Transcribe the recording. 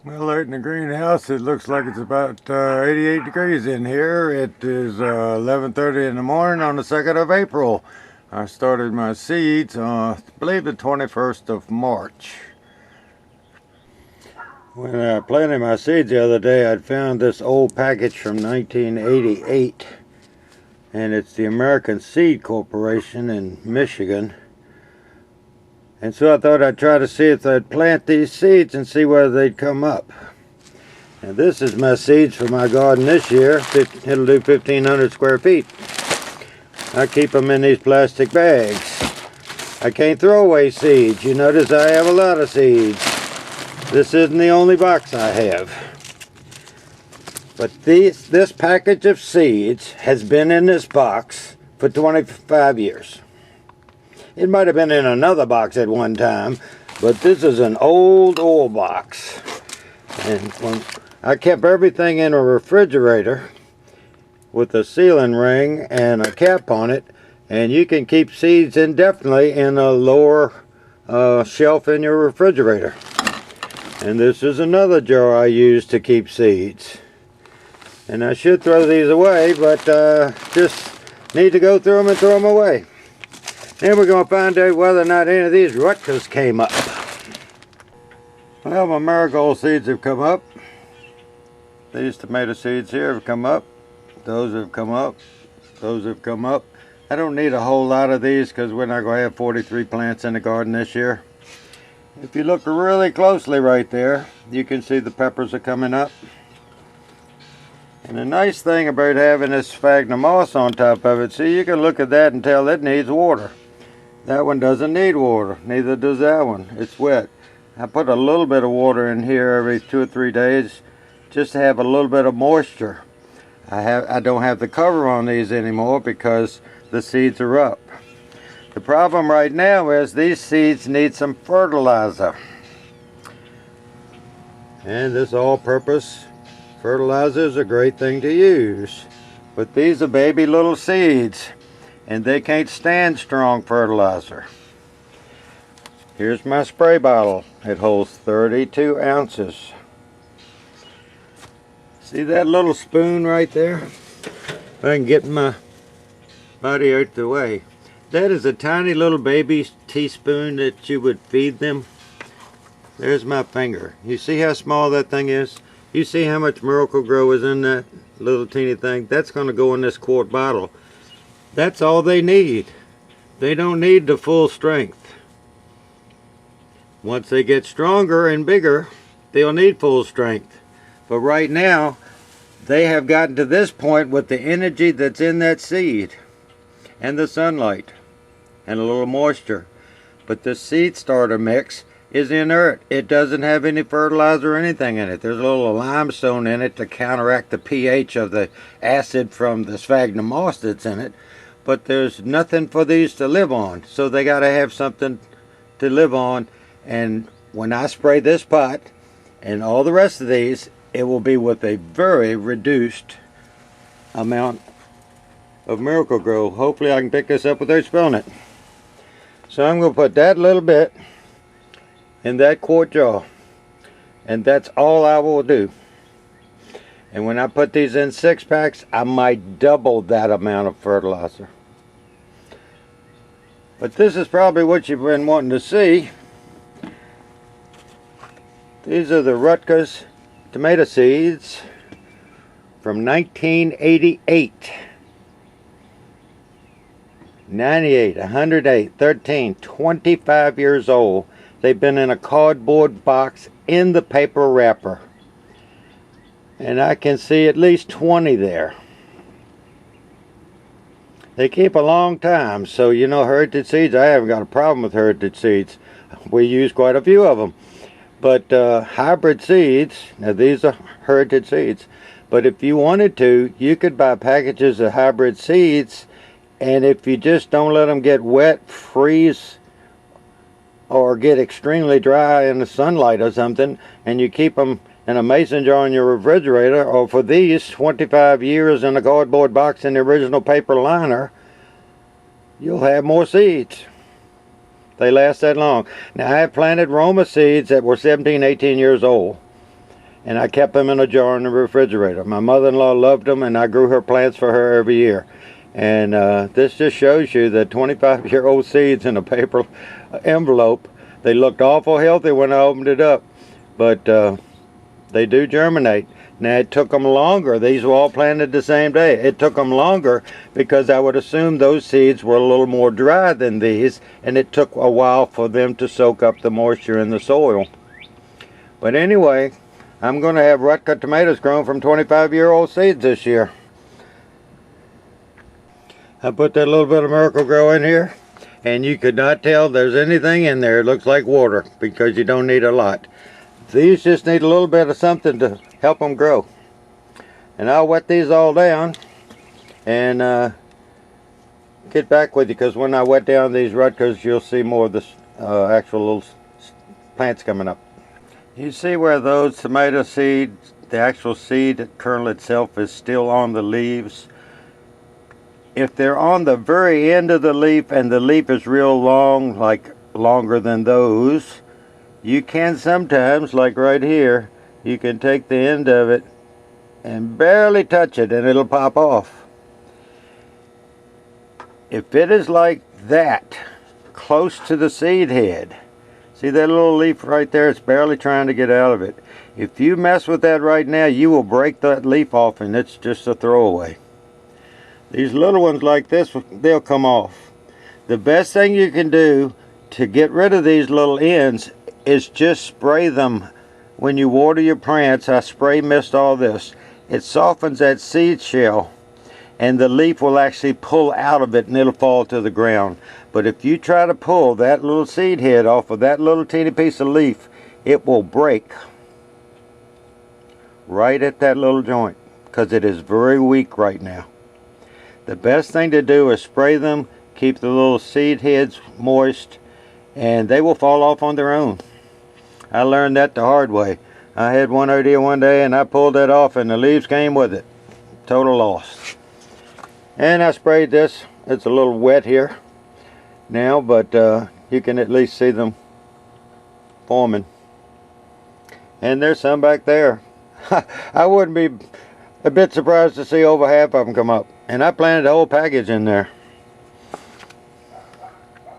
Well, out in the greenhouse, it looks like it's about 88 degrees in here. It is 11:30 in the morning on the 2nd of April. I started my seeds on, I believe, the 21st of March. When I planted my seeds the other day, I'd found this old package from 1988. And it's the American Seed Corporation in Michigan. And so I thought I'd try to see if I'd plant these seeds and see whether they'd come up. And this is my seeds for my garden this year. It'll do 1,500 square feet. I keep them in these plastic bags. I can't throw away seeds. You notice I have a lot of seeds. This isn't the only box I have. But this package of seeds has been in this box for 25 years. It might have been in another box at one time, but this is an old box. And when I kept everything in a refrigerator with a sealing ring and a cap on it, and you can keep seeds indefinitely in a lower shelf in your refrigerator. And this is another jar I use to keep seeds. And I should throw these away, but just need to go through them and throw them away. Then we're going to find out whether or not any of these Rutgers came up. Well, my marigold seeds have come up. These tomato seeds here have come up. Those have come up. Those have come up. I don't need a whole lot of these because we're not going to have 43 plants in the garden this year. If you look really closely right there, you can see the peppers are coming up. And the nice thing about having this sphagnum moss on top of it, see, you can look at that and tell it needs water. That one doesn't need water, neither does that one. It's wet. I put a little bit of water in here every 2 or 3 days just to have a little bit of moisture. I don't have the cover on these anymore because the seeds are up. The problem right now is these seeds need some fertilizer. And this all-purpose fertilizer is a great thing to use. But these are baby little seeds, and they can't stand strong fertilizer. Here's my spray bottle. It holds 32 ounces. See that little spoon right there? If I can get my body out the way. That is a tiny little baby teaspoon that you would feed them. There's my finger. You see how small that thing is? You see how much Miracle-Gro is in that little teeny thing? That's going to go in this quart bottle. That's all they need. They don't need the full strength. Once they get stronger and bigger, they'll need full strength. But right now, they have gotten to this point with the energy that's in that seed and the sunlight and a little moisture. But the seed starter mix is inert. It doesn't have any fertilizer or anything in it. There's a little limestone in it to counteract the pH of the acid from the sphagnum moss that's in it. But there's nothing for these to live on. So they got to have something to live on. And when I spray this pot and all the rest of these, it will be with a very reduced amount of Miracle-Gro. Hopefully I can pick this up without spilling it. So I'm going to put that little bit in that quart jar, and that's all I will do. And when I put these in 6-packs, I might double that amount of fertilizer. But this is probably what you've been wanting to see. These are the Rutgers tomato seeds from 1988. 98, 108, 13, 25 years old. They've been in a cardboard box in the paper wrapper. And I can see at least 20 there. They keep a long time, so you know, heritage seeds, I haven't got a problem with heritage seeds. We use quite a few of them. But hybrid seeds, now these are heritage seeds, but if you wanted to, you could buy packages of hybrid seeds, and if you just don't let them get wet, freeze, or get extremely dry in the sunlight or something, and you keep them in a mason jar in your refrigerator, or for these 25 years in a cardboard box in the original paper liner, you'll have more seeds. They last that long. Now I have planted Roma seeds that were 17, 18 years old, and I kept them in a jar in the refrigerator. My mother-in-law loved them, and I grew her plants for her every year. And this just shows you that 25-year-old seeds in a paper envelope. They looked awful healthy when I opened it up, but they do germinate. Now, it took them longer. These were all planted the same day. It took them longer because I would assume those seeds were a little more dry than these, and it took a while for them to soak up the moisture in the soil. But anyway, I'm going to have Rutgers tomatoes grown from 25-year-old seeds this year. I put that little bit of Miracle Grow in here, and you could not tell there's anything in there. It looks like water because you don't need a lot. These just need a little bit of something to help them grow. And I'll wet these all down and get back with you, because when I wet down these Rutgers, you'll see more of this actual little plants coming up. You see where those tomato seeds, the actual seed kernel itself, is still on the leaves. If they're on the very end of the leaf and the leaf is real long, like longer than those, you can sometimes, like right here, you can take the end of it and barely touch it and it'll pop off. If it is like that, close to the seed head, see that little leaf right there? It's barely trying to get out of it. If you mess with that right now, you will break that leaf off and it's just a throwaway. These little ones like this, they'll come off. The best thing you can do to get rid of these little ends is just spray them. When you water your plants, I spray mist all this. It softens that seed shell, and the leaf will actually pull out of it and it'll fall to the ground. But if you try to pull that little seed head off of that little teeny piece of leaf, it will break right at that little joint because it is very weak right now. The best thing to do is spray them, keep the little seed heads moist, and they will fall off on their own. I learned that the hard way. I had one idea one day and I pulled it off and the leaves came with it. Total loss. And I sprayed this. It's a little wet here now, but you can at least see them forming. And there's some back there. I wouldn't be a bit surprised to see over half of them come up. And I planted the whole package in there.